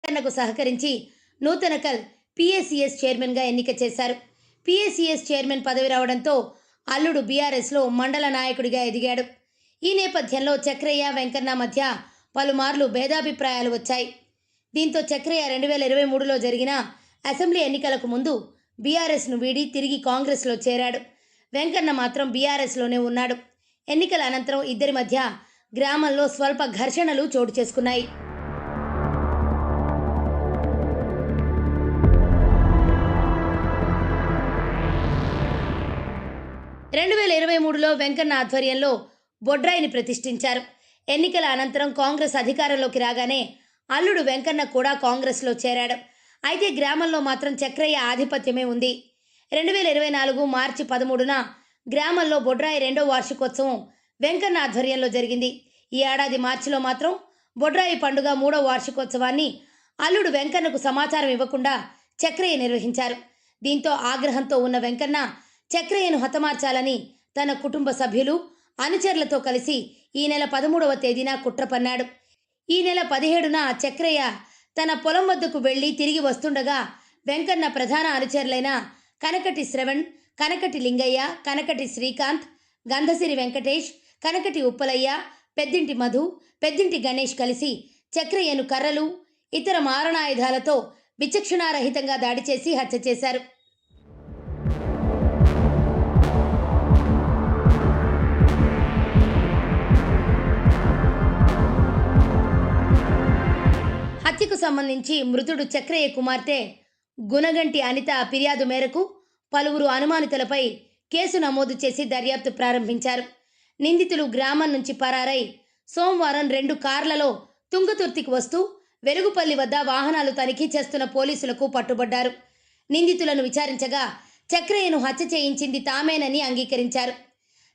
వెంకన్నకు సహకరించి నూతనకల్ పిఏసిఎస్ చైర్మన్గా ఎన్నిక చేశారు. పిఏసిఎస్ చైర్మన్ పదవి రావడంతో అల్లుడు బీఆర్ఎస్లో మండల నాయకుడిగా ఎదిగాడు. ఈ నేపథ్యంలో చక్రయ్య, వెంకన్న మధ్య పలుమార్లు భేదాభిప్రాయాలు వచ్చాయి. దీంతో చక్రయ్య 2023లో జరిగిన అసెంబ్లీ ఎన్నికలకు ముందు బీఆర్ఎస్ను వీడి తిరిగి కాంగ్రెస్లో చేరాడు. వెంకన్న మాత్రం బీఆర్ఎస్లోనే ఉన్నాడు. ఎన్నికల అనంతరం ఇద్దరి మధ్య గ్రామంలో స్వల్ప ఘర్షణలు చోటు చేసుకున్నాయి. 2023లో వెంకన్న ఆధ్వర్యంలో బొడ్రాయిని ప్రతిష్ఠించారు. ఎన్నికల అనంతరం కాంగ్రెస్ అధికారంలోకి రాగానే అల్లుడు వెంకన్న కూడా కాంగ్రెస్లో చేరాడు. అయితే గ్రామంలో మాత్రం చక్రయ్య ఆధిపత్యమే ఉంది. 2024 మార్చి 13న గ్రామంలో బొడ్రాయి 2వ వార్షికోత్సవం వెంకన్న ఆధ్వర్యంలో జరిగింది. ఈ ఏడాది మార్చిలో మాత్రం బొడ్రాయి పండుగ 3వ వార్షికోత్సవాన్ని అల్లుడు వెంకన్నకు సమాచారం ఇవ్వకుండా చక్రయ్య నిర్వహించారు. దీంతో ఆగ్రహంతో ఉన్న వెంకన్న చక్రయ్యను హతమార్చాలని తన కుటుంబ సభ్యులు, అనుచరులతో కలిసి ఈ నెల 13వ తేదీన కుట్ర పన్నాడు. ఈ నెల 17న చక్రయ్య తన పొలం వద్దకు వెళ్లి తిరిగి వస్తుండగా వెంకన్న ప్రధాన అనుచరులైన కనకటి శ్రవణ్, కనకటి లింగయ్య, కనకటి శ్రీకాంత్, గంధసిరి వెంకటేష్, కనకటి ఉప్పలయ్య, పెద్దింటి మధు, పెద్దింటి గణేష్ కలిసి చక్రయ్యను కర్రలు, ఇతర మారణాయుధాలతో విచక్షణారహితంగా దాడి చేసి హత్య చేశారు. హత్యకు సంబంధించి మృతుడు చక్రయ్య కుమార్తె గుణగంటి అనిత ఫిర్యాదు మేరకు పలువురు అనుమానితులపై కేసు నమోదు చేసి దర్యాప్తు ప్రారంభించారు. నిందితులు గ్రామం నుంచి పరారై సోమవారం 2 కార్లలో తుంగతుర్తికి వస్తూ వెలుగుపల్లి వద్ద వాహనాలు తనిఖీ చేస్తున్న పోలీసులకు పట్టుబడ్డారు. నిందితులను విచారించగా చక్రయ్యను హత్య చేయించింది తామేనని అంగీకరించారు.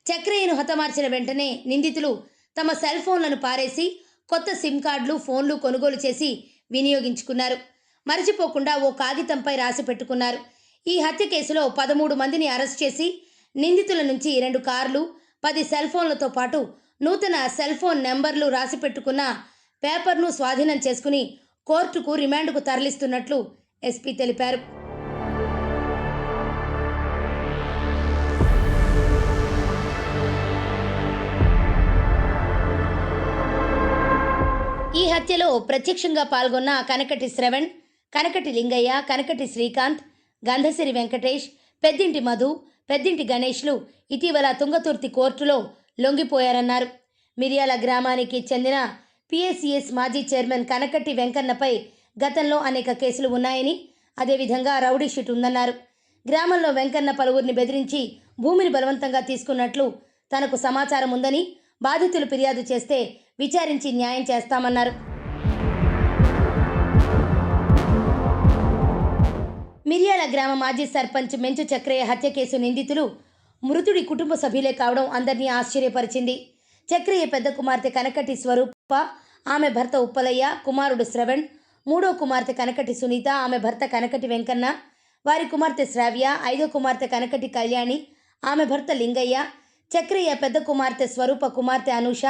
చక్రయ్యను హతమార్చిన వెంటనే నిందితులు తమ సెల్ ఫోన్లను పారేసి కొత్త సిమ్ కార్డులు, ఫోన్లు కొనుగోలు చేసి వినియోగించుకున్నారు. మరచిపోకుండా ఓ కాగితంపై రాసి పెట్టుకున్నారు. ఈ హత్య కేసులో 13 మందిని అరెస్ట్ చేసి నిందితుల నుంచి 2 కార్లు, 10 సెల్ ఫోన్లతో పాటు నూతన సెల్ ఫోన్ నెంబర్లు రాసి పెట్టుకున్న పేపర్ను స్వాధీనం చేసుకుని కోర్టుకు రిమాండ్కు తరలిస్తున్నట్లు ఎస్పీ తెలిపారు. ఈ హత్యలో ప్రత్యక్షంగా పాల్గొన్న కనకటి శ్రవణ్, కనకటి లింగయ్య, కనకటి శ్రీకాంత్, గంధసిరి వెంకటేష్, పెద్దింటి మధు, పెద్దింటి గణేష్లు ఇటీవల తుంగతుర్తి కోర్టులో లొంగిపోయారన్నారు. మిర్యాల గ్రామానికి చెందిన పిఏసిఎస్ మాజీ చైర్మన్ కనకటి వెంకన్నపై గతంలో అనేక కేసులు ఉన్నాయని, అదేవిధంగా రౌడీ షీట్ ఉందన్నారు. గ్రామంలో వెంకన్న పలువురిని బెదిరించి భూమిని బలవంతంగా తీసుకున్నట్లు తనకు సమాచారం ఉందని, బాధితులు ఫిర్యాదు చేస్తే విచారించి న్యాయం చేస్తామన్నారు. మిర్యాల గ్రామ మాజీ సర్పంచ్ మెంచు చక్రయ్య హత్య కేసు నిందితులు మృతుడి కుటుంబ సభ్యులే కావడం అందరినీ ఆశ్చర్యపరిచింది. చక్రయ్య పెద్ద కుమార్తె కనకటి స్వరూప, ఆమె భర్త ఉప్పలయ్య, కుమారుడు శ్రవణ్, 3వ కుమార్తె కనకటి సునీత, ఆమె భర్త కనకటి వెంకన్న, వారి కుమార్తె శ్రావ్య, 5వ కుమార్తె కనకటి కళ్యాణి, ఆమె భర్త లింగయ్య, చక్రయ్య పెద్ద కుమార్తె స్వరూప కుమార్తె అనూష,